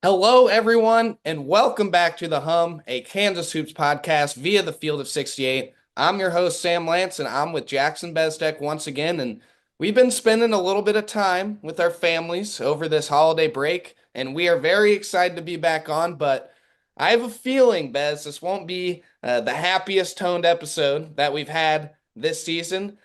Hello, everyone, and welcome back to The Hum, a Kansas Hoops podcast via the Field of 68. I'm your host, Sam Lance, and I'm with Jackson Bezdek once again. And we've been spending a little bit of time with our families over this holiday break, and we are very excited to be back on. But I have a feeling, Bez, this won't be the happiest toned episode that we've had this season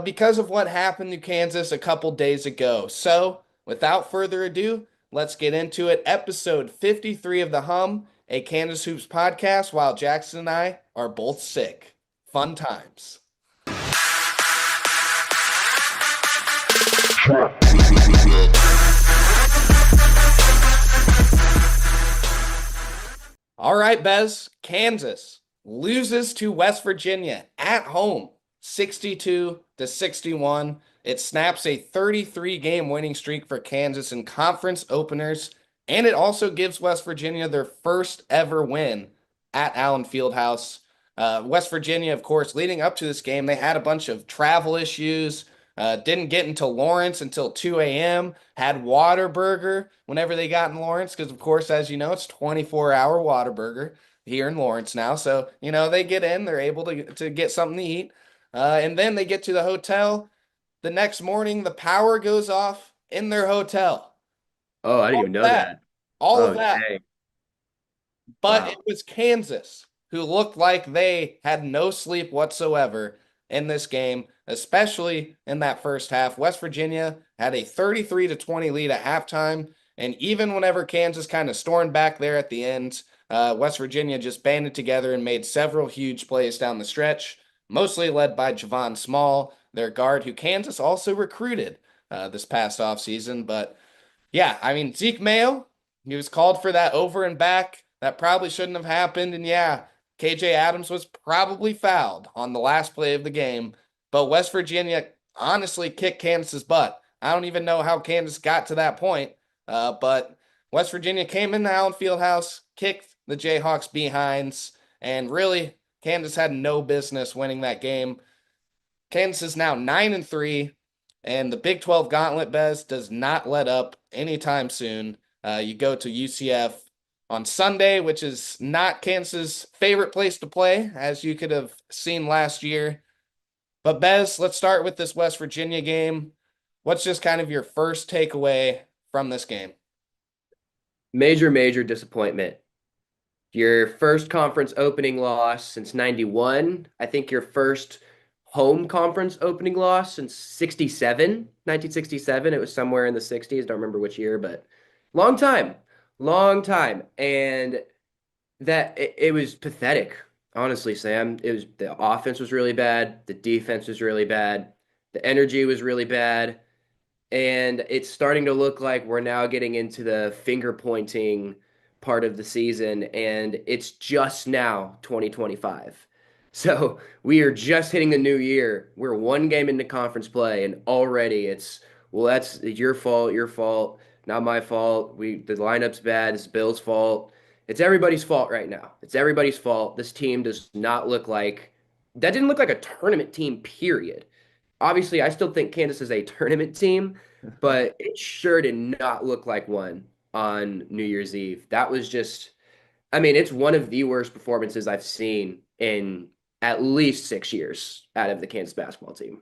because of what happened to Kansas a couple days ago. So, without further ado, let's get into it. Episode 53 of The Hum, a Kansas Hoops podcast, while Jackson and I are both sick. Fun times. All right, Bez. Kansas loses to West Virginia at home, 62-61. It snaps a 33-game winning streak for Kansas in conference openers, and it also gives West Virginia their first ever win at Allen Fieldhouse. West Virginia, of course, leading up to this game, they had a bunch of travel issues. Didn't get into Lawrence until 2 a.m. Had Whataburger whenever they got in Lawrence, because, of course, as you know, it's 24-hour Whataburger here in Lawrence now. So, they get in, they're able to get something to eat. And then they get to the hotel. The next morning, the power goes off in their hotel. Oh, I didn't All even of know that. that. All of Oh, that. dang. But it Wow. was Kansas who looked like they had no sleep whatsoever in this game, especially in that first half. West Virginia had a 33-20 lead at halftime. And even whenever Kansas kind of stormed back there at the end, West Virginia just banded together and made several huge plays down the stretch, mostly led by Javon Small, their guard, who Kansas also recruited this past offseason. But yeah, I mean, Zeke Mayo, he was called for that over and back. That probably shouldn't have happened. And yeah, KJ Adams was probably fouled on the last play of the game. But West Virginia honestly kicked Kansas's butt. I don't even know how Kansas got to that point. But West Virginia came in the Allen Fieldhouse, kicked the Jayhawks behinds, and really, Kansas had no business winning that game. Kansas is now 9-3, and the Big 12 Gauntlet, Bez, does not let up anytime soon. You go to UCF on Sunday, which is not Kansas's favorite place to play, as you could have seen last year. But Bez, let's start with this West Virginia game. What's just kind of your first takeaway from this game? Major, major disappointment. Your first conference opening loss since 91. I think your first home conference opening loss since 67, 1967. It was somewhere in the 60s. Don't remember which year, but long time. Long time. And it was pathetic, honestly, Sam. It was the offense was really bad, the defense was really bad, the energy was really bad. And it's starting to look like we're now getting into the finger pointing part of the season, and it's just now 2025. So we are just hitting the new year. We're one game into conference play, and already well, that's your fault, not my fault. The lineup's bad. It's Bill's fault. It's everybody's fault right now. It's everybody's fault. This team does not look like that. Didn't look like a tournament team, period. Obviously, I still think Kansas is a tournament team, but it sure did not look like one on New Year's Eve. That was just, I mean, it's one of the worst performances I've seen in at least 6 years out of the Kansas basketball team.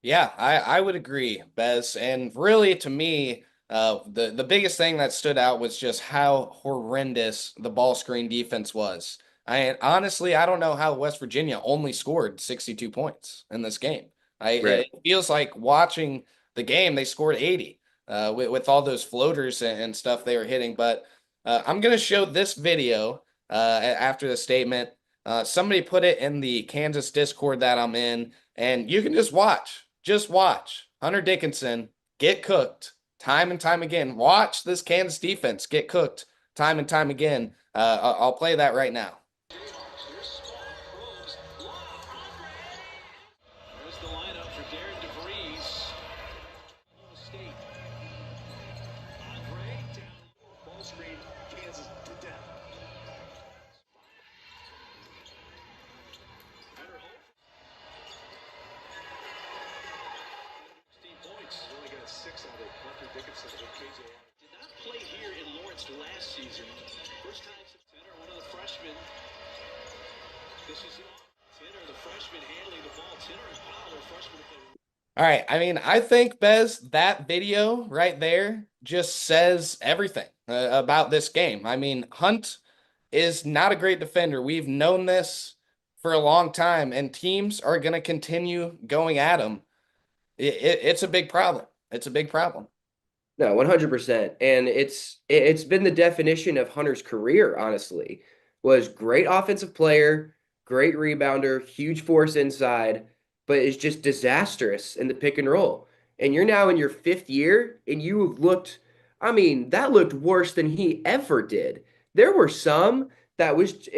Yeah, I would agree, Bez. And really, to me, the biggest thing that stood out was just how horrendous the ball screen defense was. Honestly, I don't know how West Virginia only scored 62 points in this game. Right. It feels like watching the game, they scored 80 with all those floaters and stuff they were hitting. But I'm going to show this video after the statement. Somebody put it in the Kansas Discord that I'm in, and you can just watch. Just watch Hunter Dickinson get cooked time and time again. Watch this Kansas defense get cooked time and time again. I'll play that right now. played here in Lawrence last season. First time center, one of the freshmen. This is Tinner, the freshman handling the ball. Tinner and Powell, freshman. All right. I mean, I think, Bez, that video right there just says everything about this game. I mean, Hunt is not a great defender. We've known this for a long time, and teams are going to continue going at him. It's a big problem. It's a big problem. No, 100%. And it's been the definition of Hunter's career, honestly. Was great offensive player, great rebounder, huge force inside, but is just disastrous in the pick and roll. And you're now in your fifth year, and you have looked, I mean, that looked worse than he ever did. There were some that was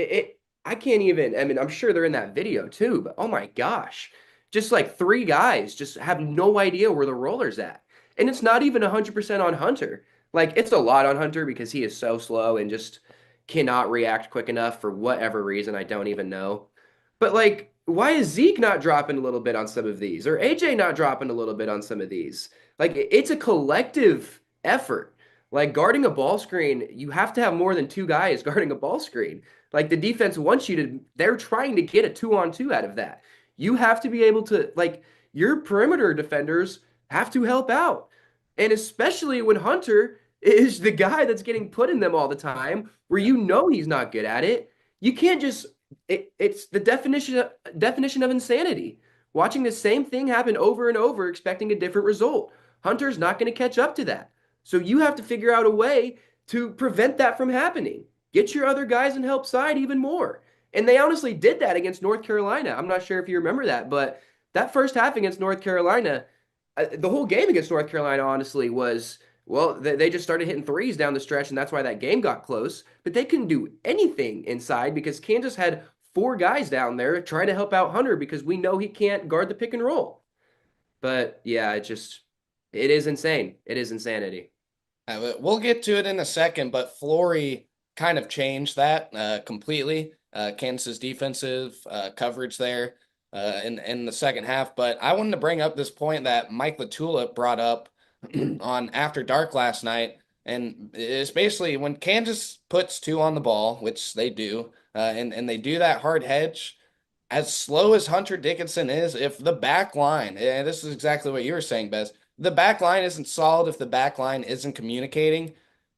I can't even, I mean, I'm sure they're in that video too, but oh my gosh. Just like three guys just have no idea where the roller's at. And it's not even 100% on Hunter. Like, it's a lot on Hunter because he is so slow and just cannot react quick enough for whatever reason. I don't even know. But, like, why is Zeke not dropping a little bit on some of these? Or AJ not dropping a little bit on some of these? Like, it's a collective effort. Like, guarding a ball screen, you have to have more than two guys guarding a ball screen. Like, the defense wants you to, they're trying to get a 2-on-2 out of that. You have to be able to, like, your perimeter defenders have to help out. And especially when Hunter is the guy that's getting put in them all the time, where you know he's not good at it. You can't just it's the definition of insanity. Watching the same thing happen over and over, expecting a different result. Hunter's not going to catch up to that. So you have to figure out a way to prevent that from happening. Get your other guys and help side even more. And they honestly did that against North Carolina. I'm not sure if you remember that, but that first half against North Carolina, the whole game against North Carolina, honestly, was, well, they just started hitting threes down the stretch, and that's why that game got close. But they couldn't do anything inside because Kansas had four guys down there trying to help out Hunter because we know he can't guard the pick and roll. But yeah, it is insane. It is insanity. We'll get to it in a second, but Flory kind of changed that completely. Kansas defensive coverage there in the second half. But I wanted to bring up this point that Mike LaTulip brought up on After Dark last night. And it's basically when Kansas puts two on the ball, which they do, and they do that hard hedge, as slow as Hunter Dickinson is, if the back line, and this is exactly what you were saying, Bez, the back line isn't solid, if the back line isn't communicating,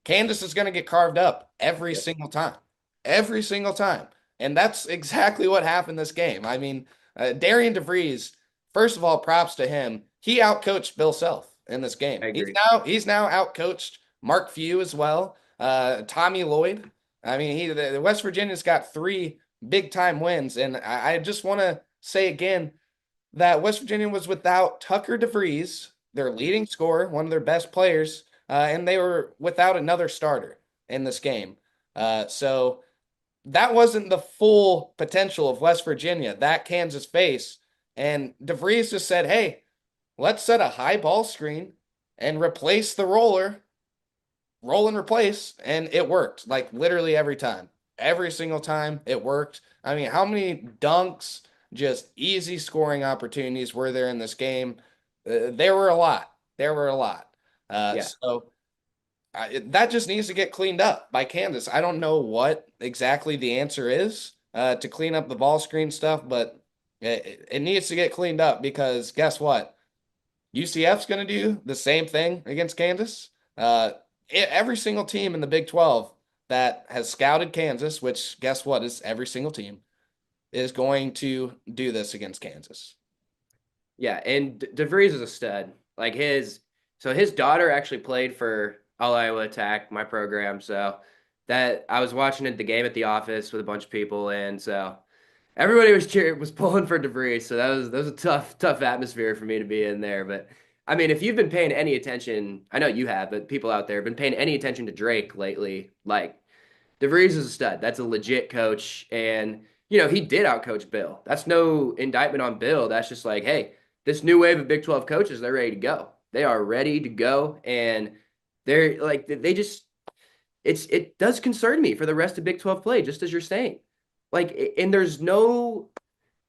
Kansas is going to get carved up every Yep. single time. Every single time. And that's exactly what happened this game. I mean, Darian DeVries, first of all, props to him. He outcoached Bill Self in this game. I He's agree. now he's now outcoached Mark Few as well. Tommy Lloyd. I mean, the West Virginia's got three big time wins, and I just want to say again that West Virginia was without Tucker DeVries, their leading scorer, one of their best players, and they were without another starter in this game. So that wasn't the full potential of West Virginia that Kansas faced. And DeVries just said, hey, let's set a high ball screen and replace the roll and replace. And it worked like literally every time. Every single time it worked. I mean, how many dunks, just easy scoring opportunities were there in this game? There were a lot. There were a lot. Yeah. So that just needs to get cleaned up by Kansas. I don't know what exactly the answer is to clean up the ball screen stuff, but it needs to get cleaned up because guess what? UCF's going to do the same thing against Kansas. Every single team in the Big 12 that has scouted Kansas, which guess what is every single team, is going to do this against Kansas. Yeah, and DeVries is a stud. So his daughter actually played for All Iowa Attack, my program. So that I was watching the game at the office with a bunch of people, and so everybody was cheering, was pulling for DeVries. So that was a tough atmosphere for me to be in there. But I mean, if you've been paying any attention, I know you have, but people out there have been paying any attention to Drake lately, like DeVries is a stud. That's a legit coach. And, he did outcoach Bill. That's no indictment on Bill. That's just like, hey, this new wave of Big 12 coaches, they're ready to go. They are ready to go. And they're like, they just, it does concern me for the rest of Big 12 play, just as you're saying. Like, and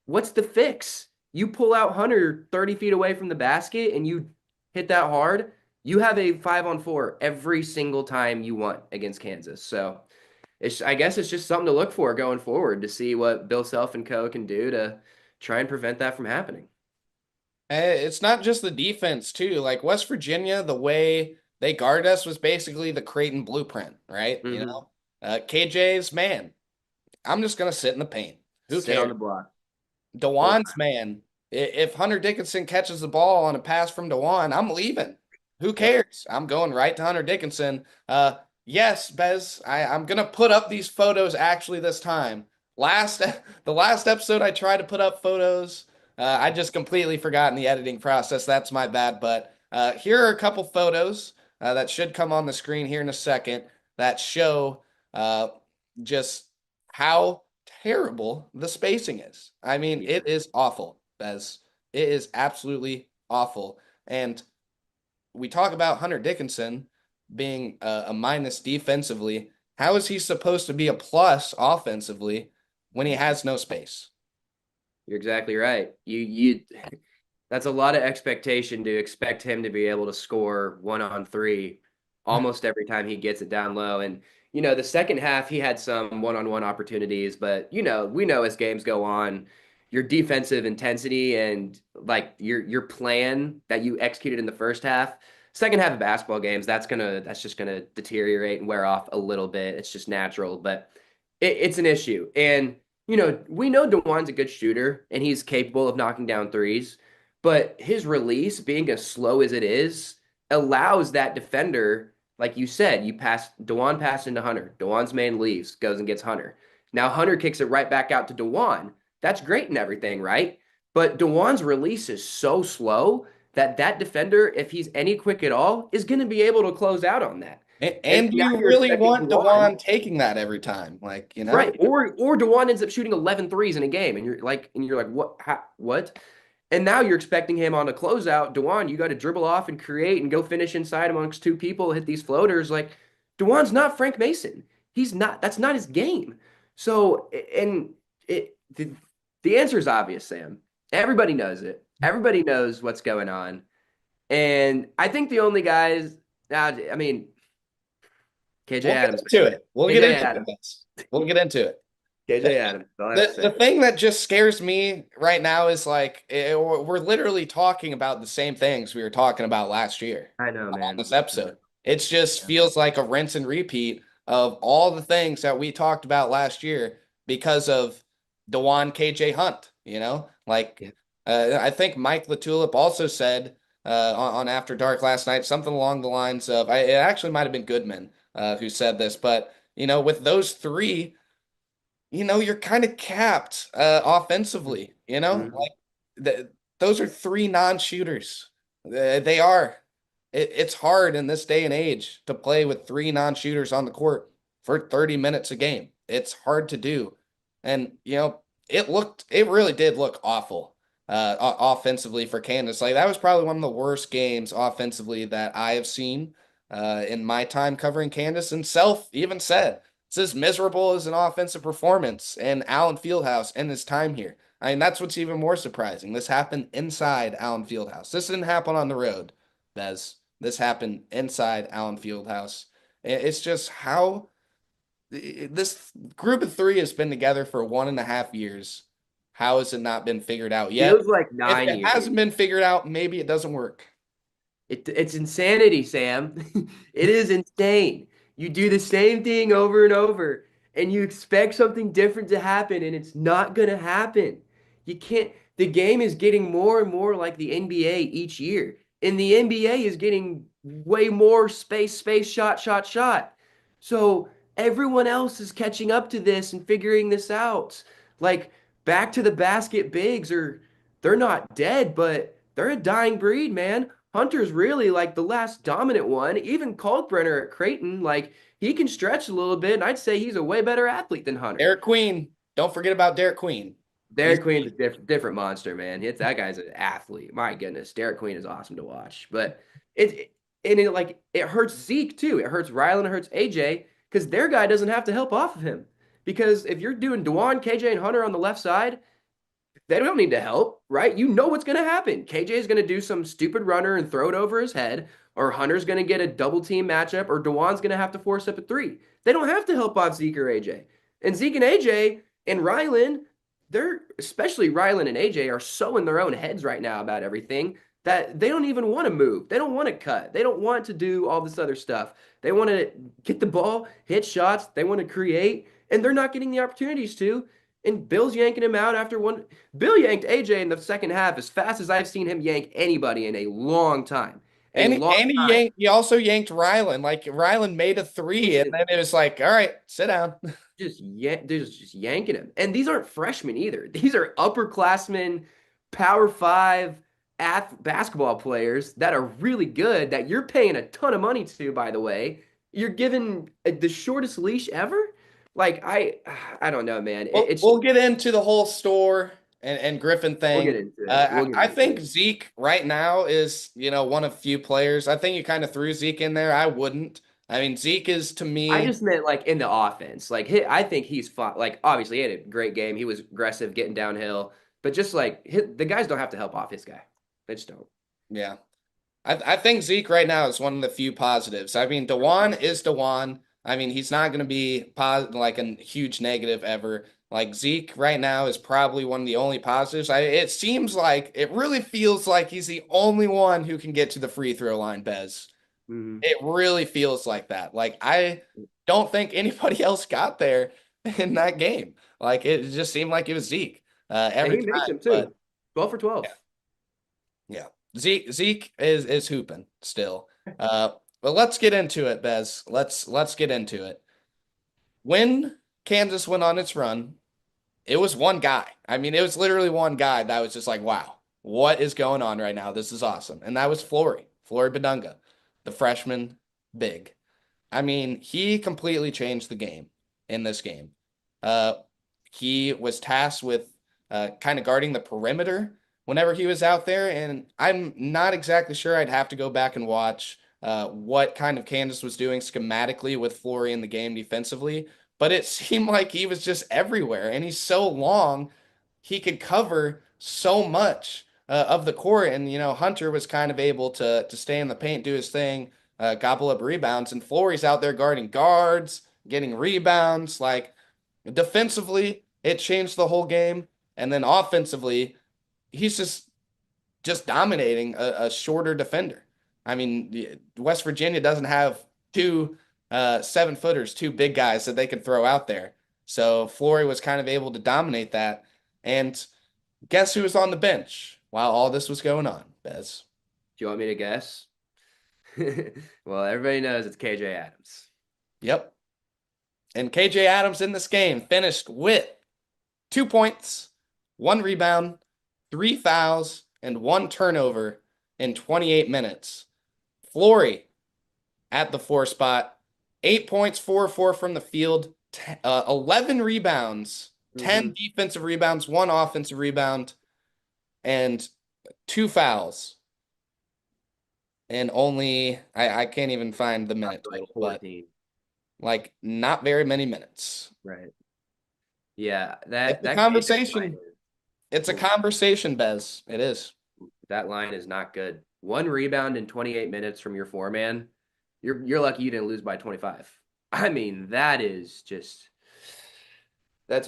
what's the fix? You pull out Hunter 30 feet away from the basket and you hit that hard. You have a 5-on-4 every single time you want against Kansas. So I guess it's just something to look for going forward to see what Bill Self and co can do to try and prevent that from happening. It's not just the defense too. Like West Virginia, the way they guard us was basically the Creighton blueprint, right? Mm-hmm. KJ's man. I'm just gonna sit in the paint. Who Sit on cares? the block. Whole Dewan's time. man. If Hunter Dickinson catches the ball on a pass from Dewan, I'm leaving. Who Yep. cares? I'm going right to Hunter Dickinson. Yes, Bez, I'm gonna put up these photos actually this time. Last the last episode I tried to put up photos. I just completely forgot in the editing process. That's my bad. But here are a couple photos that should come on the screen here in a second that show uh, just how terrible the spacing is. I mean, Yeah. it is awful, Bez. It is absolutely awful. And we talk about Hunter Dickinson being a minus defensively. How is he supposed to be a plus offensively when he has no space? You're exactly right. You that's a lot of expectation to expect him to be able to score 1-on-3 almost every time he gets it down low. And the second half he had some one-on-one opportunities, but we know as games go on, your defensive intensity and like your plan that you executed in the first half, second half of basketball games, that's just gonna deteriorate and wear off a little bit. It's just natural, but it's an issue. And we know DeJuan's a good shooter and he's capable of knocking down threes, but his release, being as slow as it is, allows that defender, like you said, DeJuan passed into Hunter. DeJuan's man leaves, goes and gets Hunter. Now Hunter kicks it right back out to DeJuan. That's great and everything, right? But DeJuan's release is so slow that defender, if he's any quick at all, is going to be able to close out on that. And And now you you're really expecting want DeJuan. Dewan taking that every time, like, Right. Or DeJuan ends up shooting 11 threes in a game and you're like, what? And now you're expecting him on a closeout. DeJuan, you got to dribble off and create and go finish inside amongst two people, hit these floaters. Like DeJuan's not Frank Mason. He's not, that's not his game. So, and the answer is obvious, Sam. Everybody knows it. Everybody knows what's going on. And I think the only guys, I mean, KJ We'll get Adams, into it. We'll get KJ into Adams, it. We'll get into it. KJ Adams. All I have to The say. thing that just scares me right now is like we're literally talking about the same things we were talking about last year I know, on man. this episode. It just Yeah. feels like a rinse and repeat of all the things that we talked about last year because of Dewan KJ Hunt, Like Yeah. I think Mike LaTulip also said on After Dark last night something along the lines of it actually might have been Goodman who said this, but with those three you're kind of capped offensively, Mhm. like those are three non-shooters. They are. It's hard in this day and age to play with three non-shooters on the court for 30 minutes a game. It's hard to do. And, it really did look awful offensively for Kansas. Like that was probably one of the worst games offensively that I have seen in my time covering Kansas. And Self even said, it's as miserable as an offensive performance in Allen Fieldhouse in his time here. I mean, that's what's even more surprising. This happened inside Allen Fieldhouse. This didn't happen on the road, Bez. This happened inside Allen Fieldhouse. It's just how this group of three has been together for 1.5 years. How has it not been figured out yet? Feels like If 9 it years. hasn't been figured out, maybe it doesn't work. It's insanity, Sam. It is insane. You do the same thing over and over, and you expect something different to happen, and it's not going to happen. You can't. The game is getting more and more like the NBA each year, and the NBA is getting way more space, shot. So everyone else is catching up to this and figuring this out. Like back to the basket bigs, or they're not dead, but they're a dying breed, man. Hunter's really like the last dominant one. Even Kalkbrenner at Creighton, like he can stretch a little bit, and I'd say he's a way better athlete than Hunter. Derek Queen. Don't forget about Derek Queen. He's Derek Queen's a different monster, man. That guy's an athlete. My goodness, Derek Queen is awesome to watch. But it hurts Zeke too. It hurts Rylan, it hurts AJ because their guy doesn't have to help off of him. Because if you're doing Dewan, KJ, and Hunter on the left side, they don't need to help, right? You know what's going to happen. KJ is going to do some stupid runner and throw it over his head, or Hunter's going to get a double team matchup, or Dewan's going to have to force up a three. They don't have to help out Zeke or AJ. And Zeke and AJ and Rylan, especially Rylan and AJ, are so in their own heads right now about everything that they don't even want to move. They don't want to cut. They don't want to do all this other stuff. They want to get the ball, hit shots. They want to create, and they're not getting the opportunities to. And Bill's yanking him out after one. Bill yanked AJ in the second half as fast as I've seen him yank anybody in a long time. And he also yanked Rylan. Like Rylan made a three, and then it was like, all right, sit down. They're just yanking him. And these aren't freshmen either. These are upperclassmen, Power 5 basketball players that are really good, that you're paying a ton of money to, by the way. You're given the shortest leash ever. Like, I don't know, man. We'll get into the whole Storr and Griffin thing. We'll get into it. I think Zeke right now is, one of few players. I think you kind of threw Zeke in there. I wouldn't. I mean, Zeke is, to me. I just meant like in the offense. Like, I think he's fought. Like, obviously, he had a great game. He was aggressive, getting downhill. But just like the guys don't have to help off his guy. They just don't. Yeah. I think Zeke right now is one of the few positives. I mean, Dewan is Dewan. I mean, he's not going to be like a huge negative ever. Like Zeke right now is probably one of the only positives. It really feels like he's the only one who can get to the free throw line, Bez. Mm-hmm. It really feels like that. Like I don't think anybody else got there in that game. Like it just seemed like it was Zeke every and he time. makes him too. 12 for 12. Yeah. Zeke is hooping still. But let's get into it, Bez. Let's get into it. When Kansas went on its run, it was one guy. I mean, it was literally one guy that was just like, wow, what is going on right now? This is awesome. And that was Flory Badunga, the freshman big. I mean, he completely changed the game in this game. He was tasked with kind of guarding the perimeter whenever he was out there. And I'm not exactly sure. I'd have to go back and watch what kind of Kansas was doing schematically with Flory in the game defensively. But it seemed like he was just everywhere. And he's so long, he could cover so much of the court. And, Hunter was kind of able to stay in the paint, do his thing, gobble up rebounds. And Flory's out there guarding guards, getting rebounds. Like, defensively, it changed the whole game. And then offensively, he's just dominating a shorter defender. I mean, West Virginia doesn't have two 7-footers, two big guys that they can throw out there. So Flory was kind of able to dominate that. And guess who was on the bench while all this was going on, Bez? Do you want me to guess? Well, everybody knows it's KJ Adams. Yep. And KJ Adams in this game finished with 2 points, 1 rebound, 3 fouls, and 1 turnover in 28 minutes. Flory at the 4 spot, 8 points, 4-4 from the field, 11 rebounds, 10 defensive rebounds, 1 offensive rebound, and 2 fouls. And only, I can't even find the minute total, but like not very many minutes. Right. Yeah, It's a conversation. It's a conversation, Bez. It is. That line is not good. 1 rebound in 28 minutes from your 4-man. You're lucky you didn't lose by 25. I mean, that's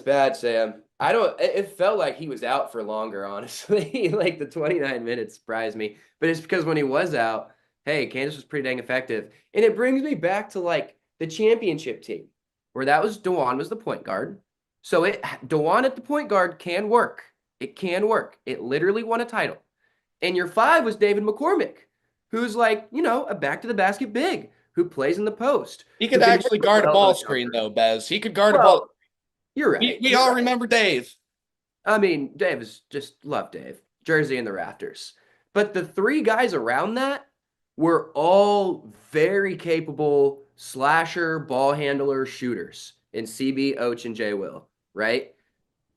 bad, Sam. It felt like he was out for longer, honestly. Like the 29 minutes surprised me. But it's because when he was out, hey, Kansas was pretty dang effective. And it brings me back to like the championship team, where Dewan was the point guard. So Dewan at the point guard can work. It can work. It literally won a title. And your 5 was David McCormick, who's like, a back to the basket big, who plays in the post. He could actually guard a ball screen, though, Bez. He could guard a ball. You're right. We all remember Dave. I mean, Dave is just love Dave. Jersey in the rafters. But the 3 guys around that were all very capable slasher, ball handler, shooters in CB, Och, and J. Will, right?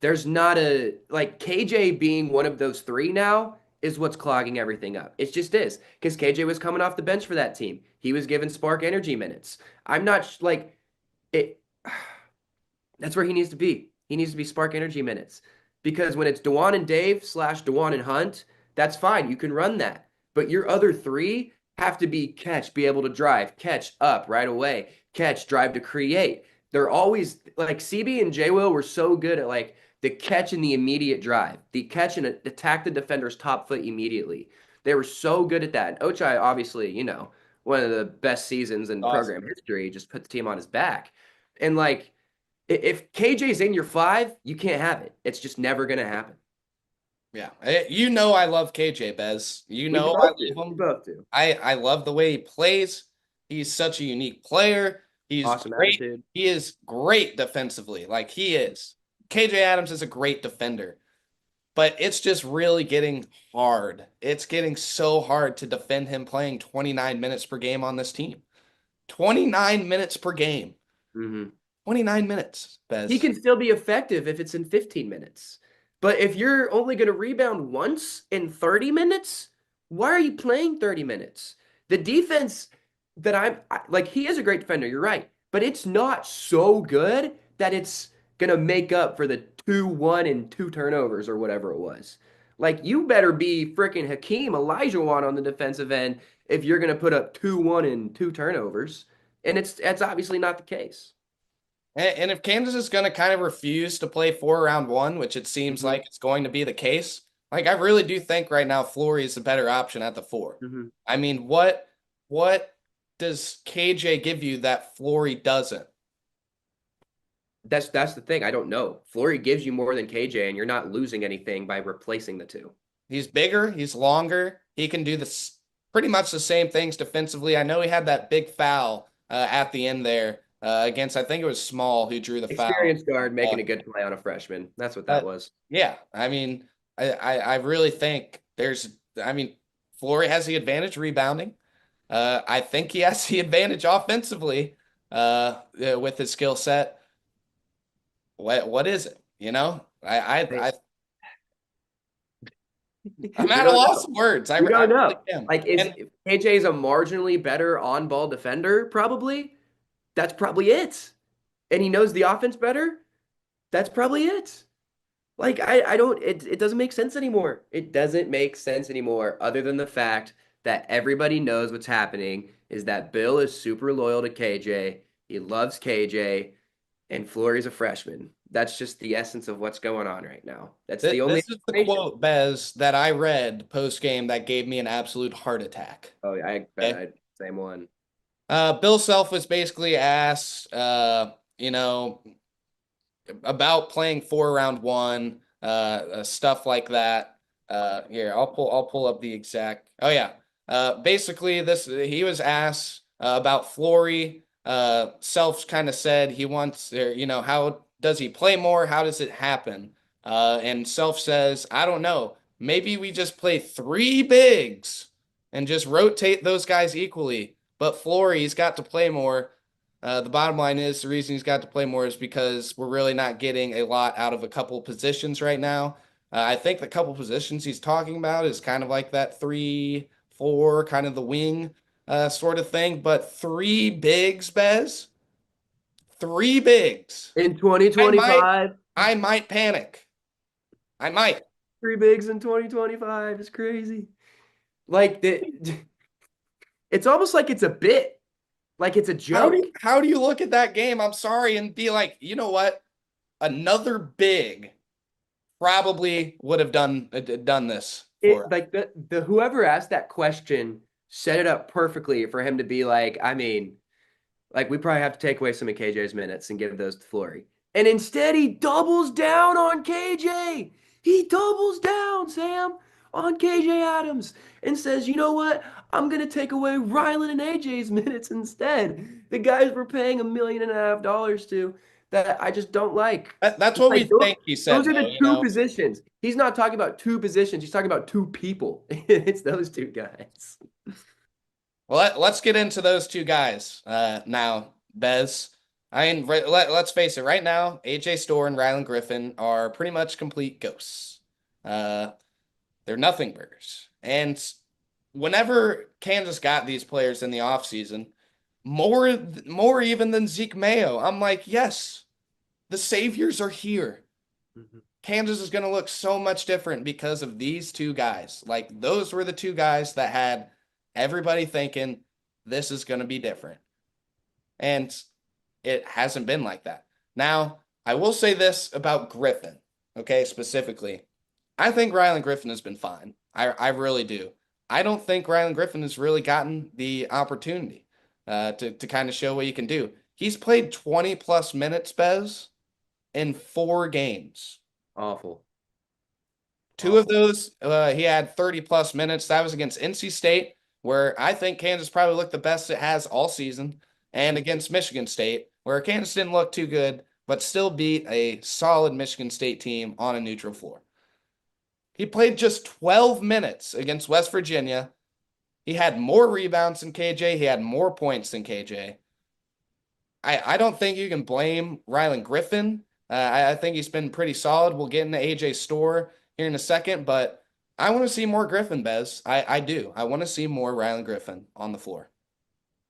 There's not KJ being one of those 3 now is what's clogging everything up. It just is, because KJ was coming off the bench for that team. He was given spark energy minutes. I'm not it. That's where he needs to be. He needs to be spark energy minutes, because when it's Dewan and Dave / Dewan and Hunt, that's fine. You can run that. But your other 3 have to be catch, be able to drive, catch up right away, catch, drive to create. They're always like CB and J Will were so good at like the catch and the immediate drive, the catch and attack the defender's top foot immediately. They were so good at that. And Ochai, obviously, one of the best seasons in Awesome. program history, just put the team on his back. And like, if KJ's in your 5, you can't have it. It's just never going to happen. Yeah. I love KJ, Bez. We I both love do. We him. both do. I love the way he plays. He's such a unique player. He's Awesome great. attitude. He is great defensively. Like he is. KJ Adams is a great defender. But it's just really getting hard. It's getting so hard to defend him playing 29 minutes per game on this team. 29 minutes per game. Mm-hmm. 29 minutes, Bez. He can still be effective if it's in 15 minutes. But if you're only going to rebound once in 30 minutes, why are you playing 30 minutes? The defense that like, he is a great defender, you're right. But it's not so good that it's going to make up for the 2-1 and 2 turnovers or whatever it was. Like, you better be freaking Hakeem Olajuwon on the defensive end if you're going to put up 2-1 and 2 turnovers. And it's obviously not the case. And if Kansas is going to kind of refuse to play 4-round-1, which it seems like it's going to be the case, like I really do think right now Flory is the better option at the 4. I mean, what does KJ give you that Flory doesn't? That's the thing. I don't know. Flory gives you more than KJ, and you're not losing anything by replacing the two. He's bigger. He's longer. He can do this pretty much the same things defensively. I know he had that big foul at the end there against, I think it was Small who drew the foul. Experienced guard making a good play on a freshman. That's what that was. Yeah. I mean, I really think Flory has the advantage rebounding. I think he has the advantage offensively with his skill set. What is it? I'm at a loss of words. I don't know. Really like, if KJ is a marginally better on-ball defender, probably, that's probably it. And he knows the offense better, that's probably it. Like, I don't, it doesn't make sense anymore. It doesn't make sense anymore, other than the fact that everybody knows what's happening is that Bill is super loyal to KJ. He loves KJ, and Flory's a freshman. That's just the essence of what's going on right now. That's the only. This is the quote, Bez, that I read post game that gave me an absolute heart attack. Oh, I bet I same one. Bill Self was basically asked, about playing 4-round-1, stuff like that. Here, I'll pull up the exact. Oh yeah. Basically, he was asked about Flory. Self kind of said he wants, how does he play more? How does it happen? And Self says, I don't know. Maybe we just play 3 bigs and just rotate those guys equally. But Flory's got to play more. The bottom line is the reason he's got to play more is because we're really not getting a lot out of a couple positions right now. I think the couple positions he's talking about is kind of like that 3-4, kind of the wing sort of thing. But 3 bigs, Bez. 3 bigs. In 2025. I might panic. I might. 3 bigs in 2025 is crazy. Like, it's almost like it's a bit. Like it's a joke. How do you look at that game? I'm sorry, and be like, you know what? Another big probably would have done this. Like the whoever asked that question set it up perfectly for him to be like, I mean, like, we probably have to take away some of KJ's minutes and give those to Flory. And instead, he doubles down on KJ. He doubles down, Sam, on KJ Adams and says, you know what? I'm going to take away Rylan and AJ's minutes instead. The guys we're paying $1.5 million to that I just don't like. That's what we think he said. Those are the 2 positions. He's not talking about 2 positions. He's talking about 2 people. It's those 2 guys. Well, let's get into those 2 guys now, Bez. I mean, let's face it. Right now, AJ Storr and Rylan Griffin are pretty much complete ghosts. They're nothing burgers. And whenever Kansas got these players in the offseason, more even than Zeke Mayo, I'm like, yes, the saviors are here. Kansas is going to look so much different because of these 2 guys. Like, those were the 2 guys that had everybody thinking this is going to be different. And it hasn't been like that. Now, I will say this about Griffin, okay, specifically. I think Rylan Griffin has been fine. I really do. I don't think Rylan Griffin has really gotten the opportunity to kind of show what he can do. He's played 20 plus minutes, Bez, in 4 games. Awful. Two of Awful. those, he had 30 plus minutes. That was against NC State, where I think Kansas probably looked the best it has all season, and against Michigan State, where Kansas didn't look too good, but still beat a solid Michigan State team on a neutral floor. He played just 12 minutes against West Virginia. He had more rebounds than KJ. He had more points than KJ. I don't think you can blame Rylan Griffin. I think he's been pretty solid. We'll get into AJ Storr here in a second, but I want to see more Griffin, Bez. I do. I want to see more Rylan Griffin on the floor.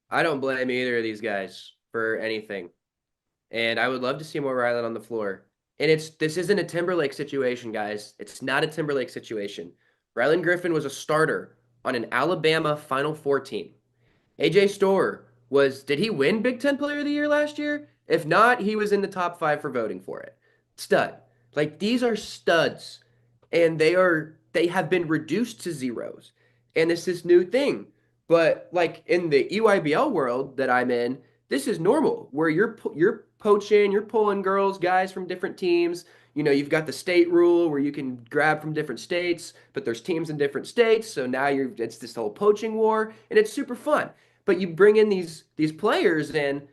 I don't blame either of these guys for anything. And I would love to see more Rylan on the floor. And this isn't a Timberlake situation, guys. It's not a Timberlake situation. Rylan Griffin was a starter on an Alabama Final Four team. AJ Storr did he win Big Ten Player of the Year last year? If not, he was in the top 5 for voting for it. Stud. Like, these are studs. And they have been reduced to zeros. And it's this new thing. But like in the EYBL world that I'm in, this is normal where you're poaching, you're pulling guys from different teams. You've got the state rule where you can grab from different states, but there's teams in different states, so now it's this whole poaching war, and it's super fun. But you bring in these players, and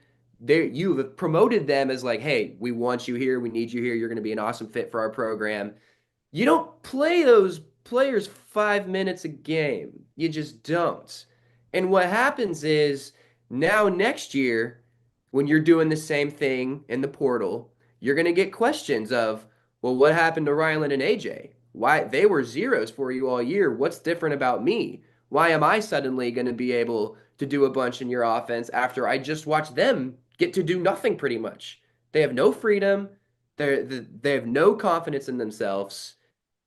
you've promoted them as like, hey, we want you here, we need you here, you're going to be an awesome fit for our program. You don't play those players 5 minutes a game. You just don't. And what happens is now next year, when you're doing the same thing in the portal, you're going to get questions of, well, what happened to Rylan and AJ? Why they were zeros for you all year? What's different about me? Why am I suddenly going to be able to do a bunch in your offense after I just watched them get to do nothing pretty much? They have no freedom. They have no confidence in themselves.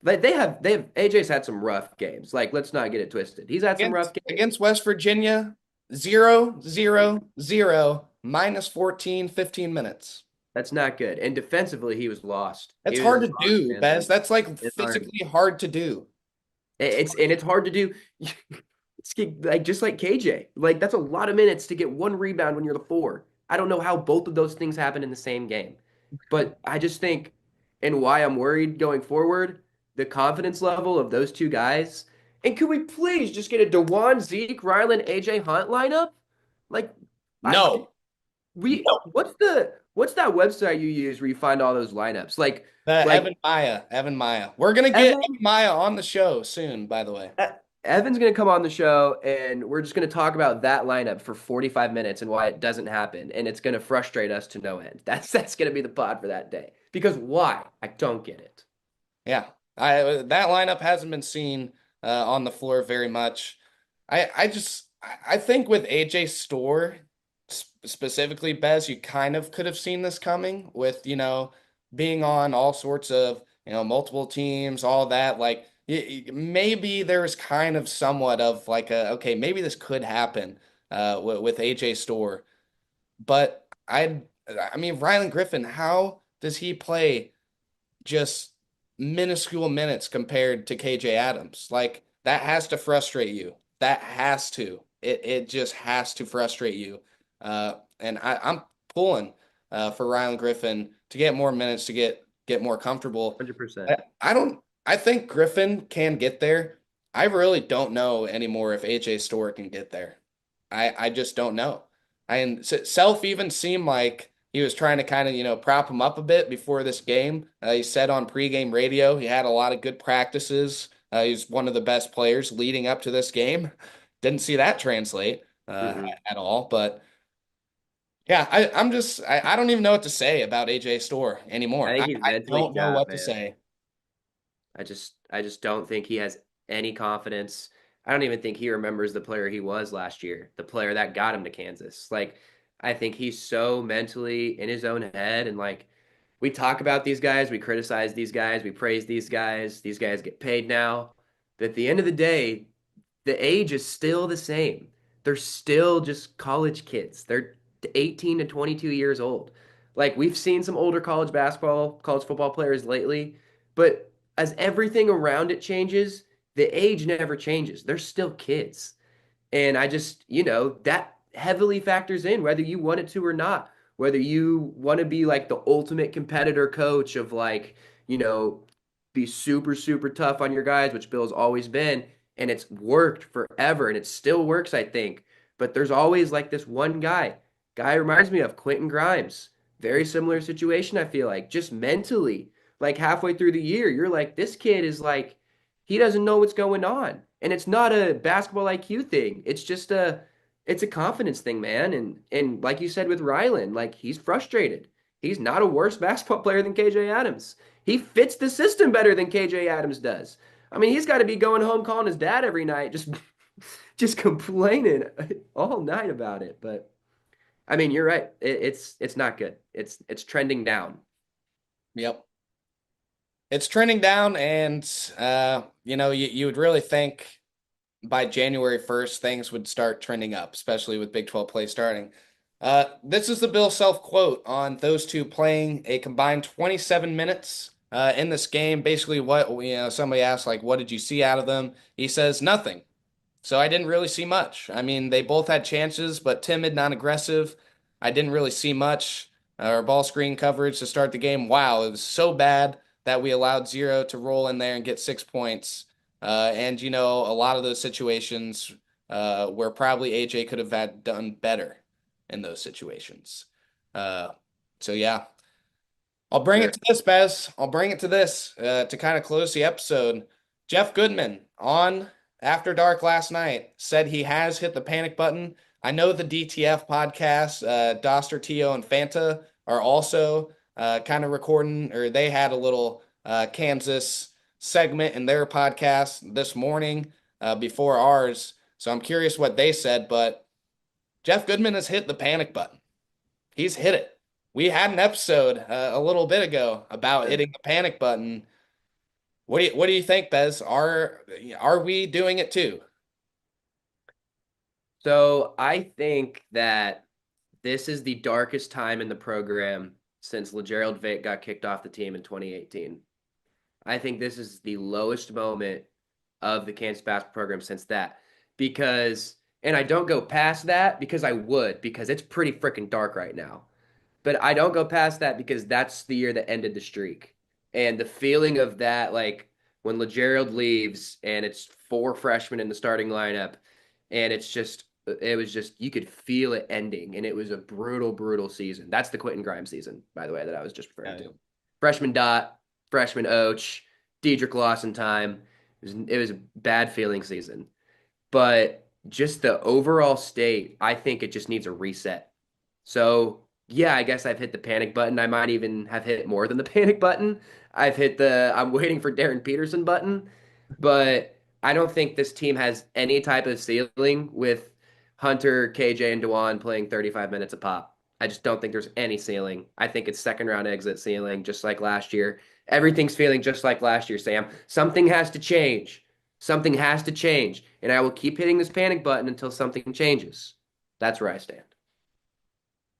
They have AJ's had some rough games. Like, let's not get it twisted. He's had some rough games. Against West Virginia, 0, 0, 0, minus 14, 15 minutes. That's not good. And defensively, he was lost. That's hard to do, Bez. That's like physically hard to do. It's hard to do. It's like just like KJ. Like, that's a lot of minutes to get 1 rebound when you're the 4. I don't know how both of those things happen in the same game. But I just think, and why I'm worried going forward, the confidence level of those 2 guys. And could we please just get a DeJuan, Zeke, Rylan, AJ Hunt lineup? Like, no. What's that website you use where you find all those lineups? Like Evan Maya. We're gonna get Evan Maya on the show soon, by the way. Evan's gonna come on the show, and we're just gonna talk about that lineup for 45 minutes and why it doesn't happen, and it's gonna frustrate us to no end. That's gonna be the pod for that day. Because why? I don't get it. Yeah, that lineup hasn't been seen on the floor very much. I think with AJ Storr specifically, Bez, you kind of could have seen this coming with, being on all sorts of, multiple teams, all that. Like, maybe there's kind of somewhat of like okay, maybe this could happen with AJ Storr. But I mean, Rylan Griffin, how does he play just minuscule minutes compared to KJ Adams? Like, that has to frustrate you. That has to. It just has to frustrate you. And I'm pulling for Rylan Griffin to get more minutes, to get more comfortable. 100%. I think Griffin can get there. I really don't know anymore if AJ Storr can get there. I just don't know. And Self even seemed like he was trying to kind of, prop him up a bit before this game. He said on pregame radio he had a lot of good practices. He's one of the best players leading up to this game. Didn't see that translate at all. But yeah, I don't even know what to say about AJ Storr anymore. I think he's I don't know what to say. I just don't think he has any confidence. I don't even think he remembers the player he was last year, the player that got him to Kansas. Like, I think he's so mentally in his own head. And like, we talk about these guys, we criticize these guys, we praise these guys get paid now. But at the end of the day, the age is still the same. They're still just college kids. They're 18 to 22 years old. Like we've seen some older college basketball, college football players lately, but as everything around it changes, the age never changes. They're still kids. And I just, that heavily factors in whether you want it to or not, whether you want to be like the ultimate competitor coach of like, you know, be super, super tough on your guys, which Bill's always been. And it's worked forever and it still works, I think. But there's always like this one guy reminds me of Quentin Grimes. Very similar situation, I feel like, just mentally, like halfway through the year, you're like, this kid is like, he doesn't know what's going on. And it's not a basketball IQ thing. It's a confidence thing, man. And like you said with Rylan, like he's frustrated. He's not a worse basketball player than KJ Adams. He fits the system better than KJ Adams does. I mean, he's got to be going home calling his dad every night, just just complaining all night about it. But I mean, you're right. It's not good. It's trending down. Yep. It's trending down, and you would really think by January 1st things would start trending up, especially with Big 12 play starting. This is the Bill Self quote on those two playing a combined 27 minutes in this game. Basically, somebody asked, like, what did you see out of them? He says, nothing. So I didn't really see much. I mean, they both had chances, but timid, not aggressive. I didn't really see much. Our ball screen coverage to start the game, wow, it was so bad that we allowed zero to roll in there and get 6 points. And, a lot of those situations where probably AJ could have had done better in those situations. So, yeah. I'll bring it to this, Bez. I'll bring it to this to kind of close the episode. Jeff Goodman on After Dark last night said he has hit the panic button. I know the DTF podcast, Doster, Tio, and Fanta are also kind of recording, or they had a little Kansas segment in their podcast this morning before ours. So I'm curious what they said, but Jeff Goodman has hit the panic button. He's hit it. We had an episode a little bit ago about hitting the panic button. What do you think, Bez? Are we doing it too? So I think that this is the darkest time in the program since LeGerald Vick got kicked off the team in 2018. I think this is the lowest moment of the Kansas basketball program since that. And I don't go past that because I would, because it's pretty freaking dark right now. But I don't go past that because that's the year that ended the streak. And the feeling of that, like when LeGerald leaves and it's four freshmen in the starting lineup, and it was just, you could feel it ending. And it was a brutal, brutal season. That's the Quentin Grimes season, by the way, that I was just referring to. Freshman Dot, freshman Och, Dedrick Lawson time. It was a bad feeling season. But just the overall state, I think it just needs a reset. So yeah, I guess I've hit the panic button. I might even have hit more than the panic button. I've hit the I'm waiting for Darren Peterson button, but I don't think this team has any type of ceiling with Hunter, KJ, and Dewan playing 35 minutes a pop. I just don't think there's any ceiling. I think it's second round exit ceiling, just like last year. Everything's feeling just like last year, Sam. Something has to change. Something has to change. And I will keep hitting this panic button until something changes. That's where I stand.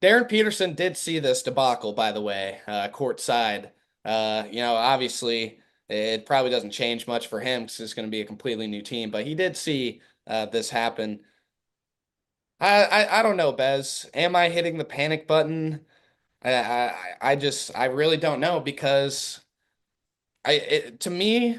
Darren Peterson did see this debacle, by the way, courtside. Obviously, it probably doesn't change much for him because it's going to be a completely new team, but he did see this happen. I don't know, Bez. Am I hitting the panic button? I really don't know because to me,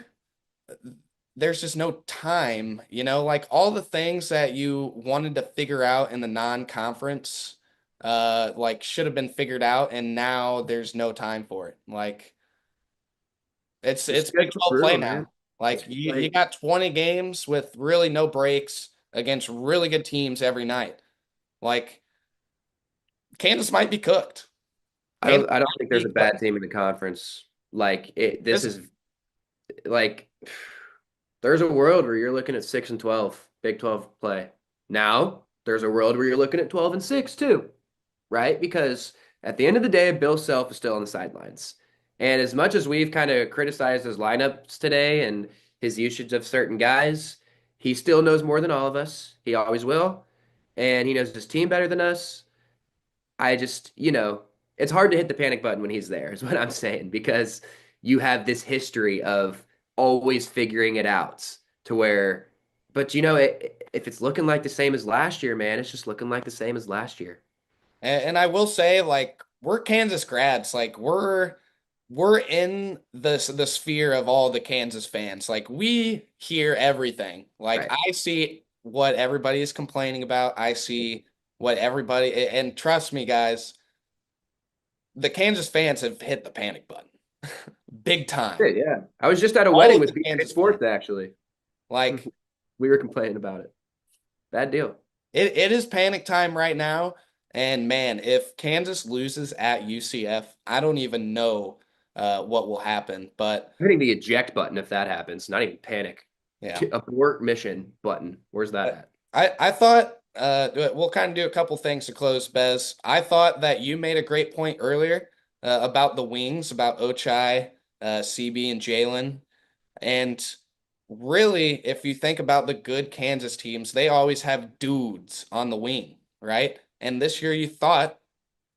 there's just no time, like all the things that you wanted to figure out in the non-conference, like should have been figured out, and now there's no time for it. Like it's Big 12 play now. Man. Like you got 20 games with really no breaks against really good teams every night. Like Kansas might be cooked. I don't think there's a bad team in the conference. Like this is like there's a world where you're looking at 6-12 Big 12 play. Now there's a world where you're looking at 12-6 too, right? Because at the end of the day, Bill Self is still on the sidelines. And as much as we've kind of criticized his lineups today and his usage of certain guys, He still knows more than all of us. He always will. And he knows his team better than us. I just, it's hard to hit the panic button when he's there, is what I'm saying, because you have this history of always figuring it out to where, but if it's looking like the same as last year, man, it's just looking like the same as last year. And I will say, like, we're Kansas grads. Like, we're in the sphere of all the Kansas fans. Like, we hear everything. Like, Right. I see what everybody is complaining about. I see what everybody, and trust me, guys, the Kansas fans have hit the panic button big time. Good, yeah. I was just at a All wedding of with the BJ Kansas Sports, fans. actually. Like, We were complaining about it. Bad deal. it is panic time right now. And man, if Kansas loses at UCF, I don't even know what will happen. But Hitting the eject button if that happens, not even panic. yeah, Abort mission button. Where's that at? I thought we'll kind of do a couple things to close, Bez. I thought that you made a great point earlier about the wings, about Ochai, CB, and Jalen. And really, if you think about the good Kansas teams, they always have dudes on the wing, right? And this year you thought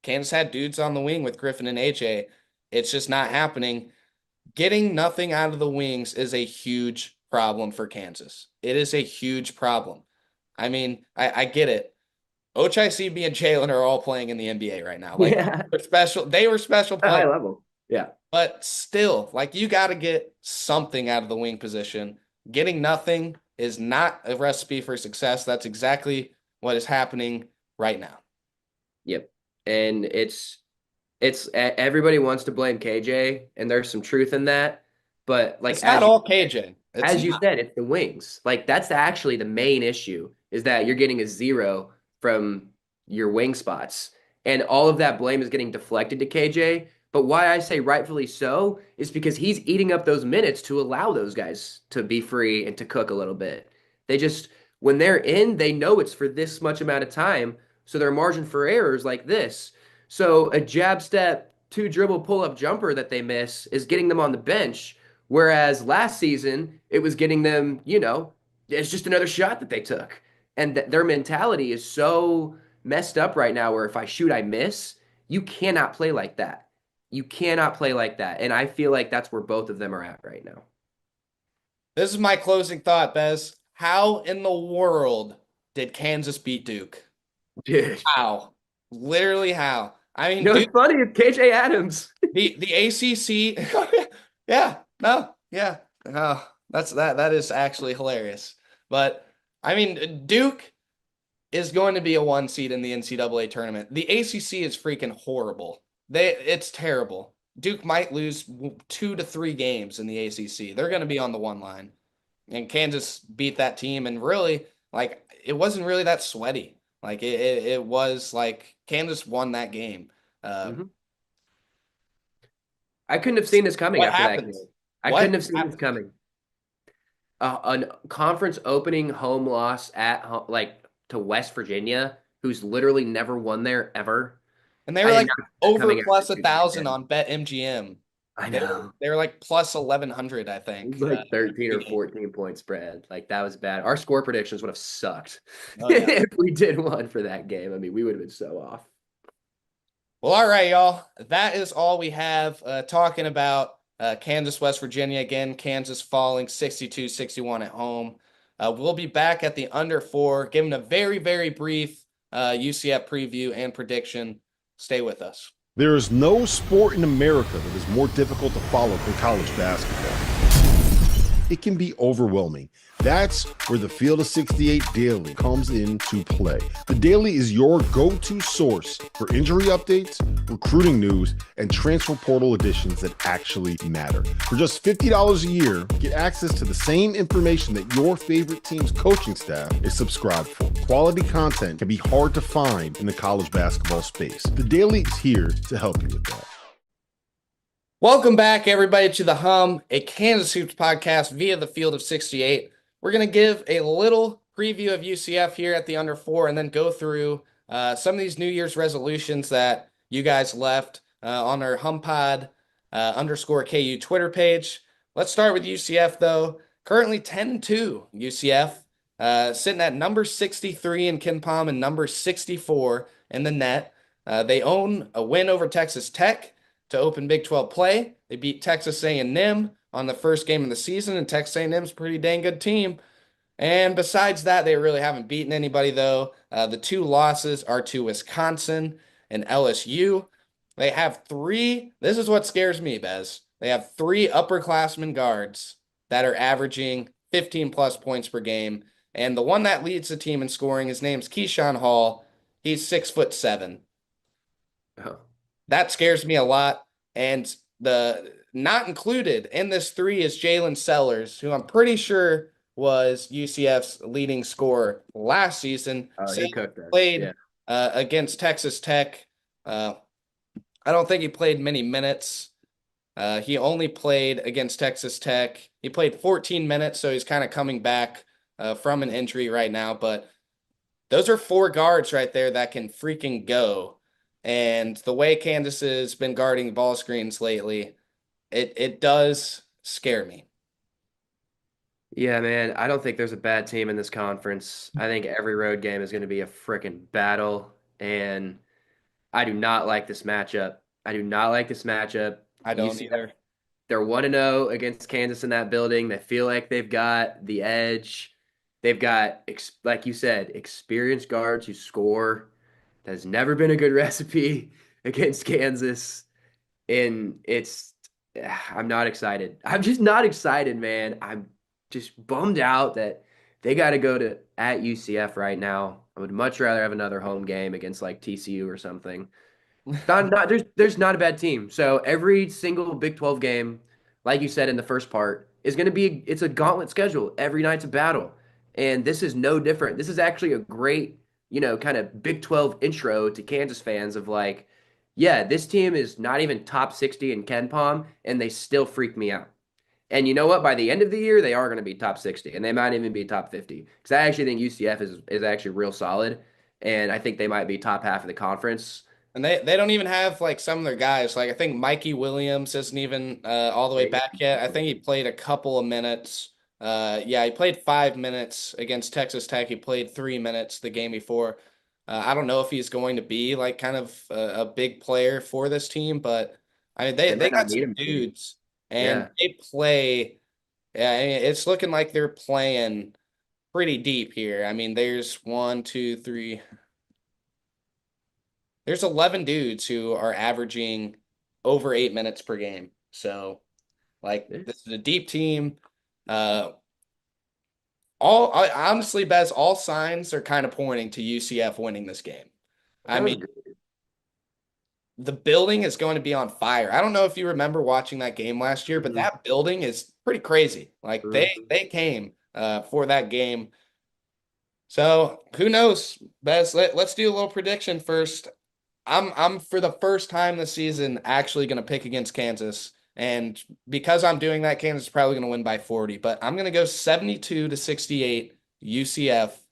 Kansas had dudes on the wing with Griffin and AJ. It's just not happening. Getting nothing out of the wings is a huge problem for Kansas. It is a huge problem. I mean, I get it. Ochai, CB, and Jalen are all playing in the NBA right now. Like Yeah, they were special at a high players. level. Yeah. But still, like you got to get something out of the wing position. Getting nothing is not a recipe for success. That's exactly what is happening right now. Yep. And everybody wants to blame KJ, and there's some truth in that. But like It's not all KJ. It's as you not. said, it's the wings. Like that's actually the main issue is that you're getting a zero from your wing spots. And all of that blame is getting deflected to KJ. But why I say rightfully so is because he's eating up those minutes to allow those guys to be free and to cook a little bit. They just, when they're in, they know it's for this much amount of time. So their margin for error is like this. So a jab step, two dribble pull up jumper that they miss is getting them on the bench. Whereas last season, it was getting them, it's just another shot that they took. And their mentality is so messed up right now where if I shoot, I miss. You cannot play like that. You cannot play like that. And I feel like that's where both of them are at right now. This is my closing thought, Bez. How in the world did Kansas beat Duke? Dude. How? Literally how? I mean, It's funny. It's KJ Adams. the ACC. Yeah, no, yeah. Oh, that is actually hilarious. But I mean, Duke is going to be a 1 seed in the NCAA tournament. The ACC is freaking horrible. It's terrible. Duke might lose 2 to 3 games in the ACC. They're going to be on the one line. And Kansas beat that team, and really, like, it wasn't really that sweaty. Like it was like Kansas won that game. Mhm. I couldn't have seen this coming What after that happens? game. I What couldn't have seen this happens? coming. A conference opening home loss at home, like to West Virginia, who's literally never won there ever. And they I were did like not see that over coming plus after a two games. thousand on BetMGM. I They know. they were like plus 1,100, I It was think. like 13 or 14 point spread. Like that was bad. Our score predictions would have sucked Oh yeah. if we did one for that game. I mean, we would have been so off. Well, all right, y'all. That is all we have talking about Kansas, West Virginia. Again, Kansas falling 62-61 at home. We'll be back at the under 4, giving a very, very brief UCF preview and prediction. Stay with us. There is no sport in America that is more difficult to follow than college basketball. It can be overwhelming. That's where the Field of 68 Daily comes into play. The Daily is your go-to source for injury updates, recruiting news, and transfer portal additions that actually matter. For just $50 a year, get access to the same information that your favorite team's coaching staff is subscribed for. Quality content can be hard to find in the college basketball space. The Daily is here to help you with that. Welcome back, everybody, to The Hum, a Kansas Hoops podcast via the Field of 68. We're going to give a little preview of UCF here at the under 4 and then go through some of these New Year's resolutions that you guys left on our HumPod underscore KU Twitter page. Let's start with UCF, though. Currently 10-2 UCF. sitting at number 63 in KenPom and number 64 in the net. They own a win over Texas Tech to open Big 12 play. They beat Texas A&M on the first game of the season, and Texas A&M's a pretty dang good team. And besides that, they really haven't beaten anybody, though. The two losses are to Wisconsin and LSU. They have three. This is what scares me, Bez. They have three upperclassmen guards that are averaging 15 plus points per game. And the one that leads the team in scoring, his name's Keyshawn Hall. He's 6'7". Oh. That scares me a lot. And the not included in this three is Jalen Sellers, who I'm pretty sure was UCF's leading scorer last season. Oh, he cooked us. Played Yeah. Against Texas Tech. I don't think he played many minutes. He only played against Texas Tech. He played 14 minutes, so he's kind of coming back from an injury right now. But those are four guards right there that can freaking go. And the way Kansas has been guarding ball screens lately, it does scare me. Yeah, man. I don't think there's a bad team in this conference. I think every road game is going to be a freaking battle. And I do not like this matchup. I do not like this matchup. I don't UCF, either. they're 1-0 against Kansas in that building. They feel like they've got the edge. They've got, like you said, experienced guards who score. That has never been a good recipe against Kansas. And I'm not excited. I'm just not excited, man. I'm just bummed out that they got to go to at UCF right now. I would much rather have another home game against like TCU or something. There's not a bad team. So every single Big 12 game, like you said in the first part, is going to be it's a gauntlet schedule. Every night's a battle. And this is no different. This is actually a great, kind of Big 12 intro to Kansas fans of like, yeah, this team is not even top 60 in KenPom, and they still freak me out. And you know what? By the end of the year, they are going to be top 60, and they might even be top 50. Because I actually think UCF is actually real solid, and I think they might be top half of the conference. And they don't even have like some of their guys. Like I think Mikey Williams isn't even all the way back yet. I think he played a couple of minutes. Yeah, he played 5 minutes against Texas Tech. He played 3 minutes the game before. I don't know if he's going to be like kind of a big player for this team, but I mean they might not got need some him to. dudes and Yeah. they play. Yeah, I mean, it's looking like they're playing pretty deep here. I mean, there's 1, 2, 3. There's 11 dudes who are averaging over 8 minutes per game. So, like, this is a deep team. Honestly, Bez, all signs are kind of pointing to UCF winning this game. I Sounds mean, good. the building is going to be on fire. I don't know if you remember watching that game last year, but Mhm. that building is pretty crazy. Like they Mhm. they came for that game. So who knows, Bez? Let's do a little prediction first. I'm for the first time this season actually going to pick against Kansas. And because I'm doing that, Kansas is probably going to win by 40. But I'm going to go 72-68. UCF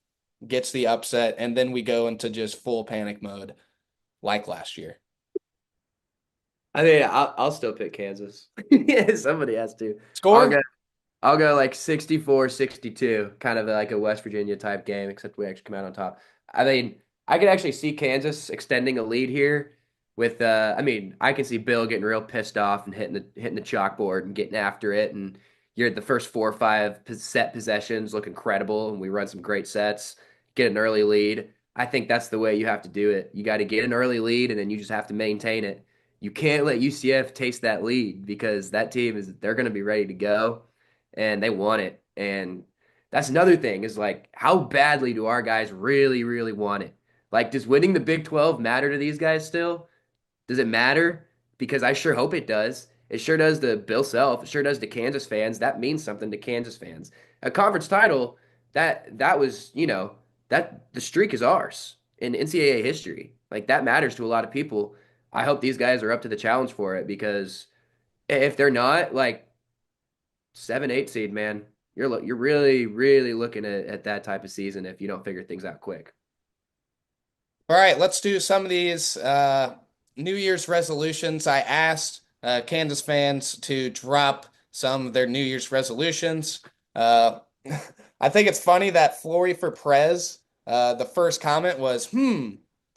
gets the upset, and then we go into just full panic mode like last year. I mean, I'll still pick Kansas. Yeah, somebody has to. Score? I'll go like 64-62, kind of like a West Virginia type game, except we actually come out on top. I mean, I could actually see Kansas extending a lead here with I mean, I can see Bill getting real pissed off and hitting the chalkboard and getting after it. And you're the first 4 or 5 set possessions look incredible, and we run some great sets, get an early lead. I think that's the way you have to do it. You got to get an early lead, and then you just have to maintain it. You can't let UCF taste that lead because that team they're going to be ready to go and they want it. And that's another thing is like, how badly do our guys really, really want it? Like, does winning the Big 12 matter to these guys still? Does it matter? Because I sure hope it does. It sure does to Bill Self. It sure does to Kansas fans. That means something to Kansas fans. A conference title, that was, that the streak is ours in NCAA history. Like that matters to a lot of people. I hope these guys are up to the challenge for it because if they're not, like 7, 8 seed, man, you're really, really looking at that type of season if you don't figure things out quick. All right, let's do some of these New Year's resolutions. I asked Kansas fans to drop some of their New Year's resolutions. I think it's funny that Flory for Prez, the first comment was,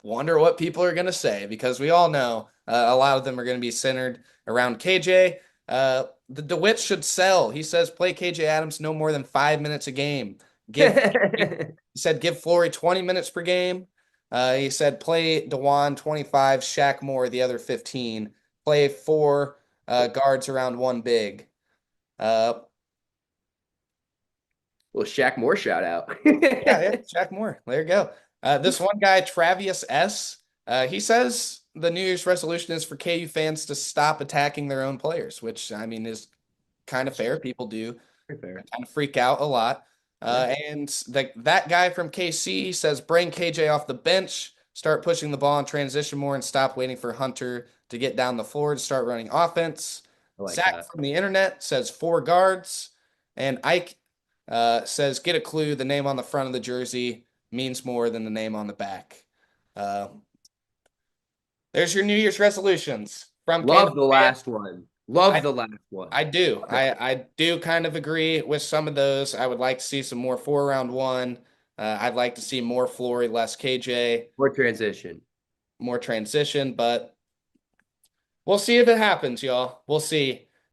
wonder what people are going to say, because we all know a lot of them are going to be centered around KJ. The DeWitt should sell. He says play KJ Adams no more than 5 minutes a game. He said give Flory 20 minutes per game. He said play DeJuan 25, Shaq Moore the other 15. Play 4 guards around 1 big. Well, Shaq Moore shout out. Yeah, Shaq Moore. There you go. This one guy, Travius S., he says the New Year's resolution is for KU fans to stop attacking their own players, which I mean is kind of fair. People do Fair. kind of freak out a lot. And that guy from KC says bring KJ off the bench, start pushing the ball in transition more, and stop waiting for Hunter to get down the floor to start running offense. I like Zach that. from the internet says 4 guards, and Ike says get a clue. The name on the front of the jersey means more than the name on the back. There's your New Year's resolutions from Love KU the fans. last one. Love the last one. I do. I do kind of agree with some of those. I would like to see some more 4-round-1. I'd like to see more Flory, less KJ, More transition. more transition, but we'll see if it happens, y'all. We'll see.